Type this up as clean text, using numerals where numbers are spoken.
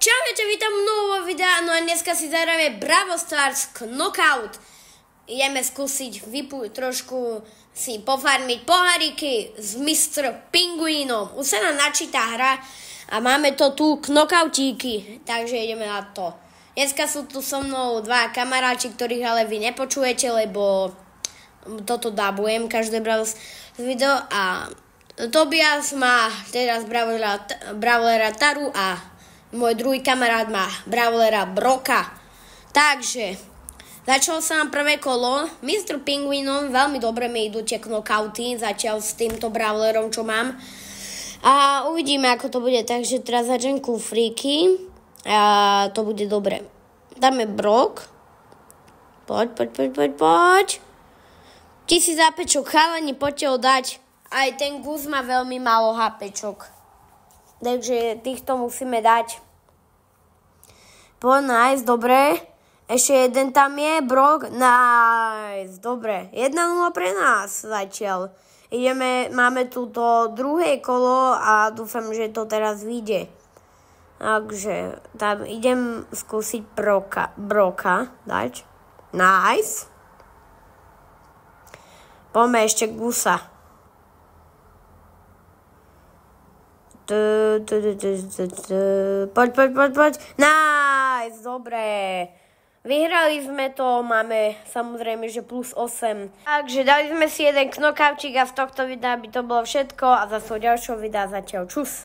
Čaute, vítam nového videa, no a dneska si zahráme Brawl Stars Knockout. Ideme skúsiť trošku si pofarmiť poháriky s Mr. Pingvínom. Už sa nám načíta hra a máme to tu knockoutíky, takže ideme na to. Dneska sú tu so mnou dva kamaráči, ktorých ale vy nepočujete, lebo toto dabujem každé Brawl video a Tobias má teraz brawlera Taru a môj druhý kamarát má brawlera Broka. Takže začalo sa nám prvé kolo. Mr. Pingvínom veľmi dobre mi idú tie knockouty zatiaľ s týmto brawlerom, čo mám. A uvidíme, ako to bude. Takže teraz začnem kufríky a to bude dobre. Dáme Brok. Poď. 1000 HPčok, chalani, poďte ho dať. Aj ten Gus má veľmi málo HPčok. Takže týchto musíme dať. Nice, dobre. Ešte jeden tam je, Brok. Nice, dobre. 1-0 pre nás zatiaľ. Máme tu to druhé kolo a dúfam, že to teraz vyjde. Takže tam idem skúsiť Broka dať. Nice. Poďme ešte Gusa. Poď. Nice, dobre. Vyhrali sme to, máme samozrejme, že plus 8. Takže dali sme si jeden knockoutík a z tohto videa by to bolo všetko a zase ďalšieho videa zatiaľ čus.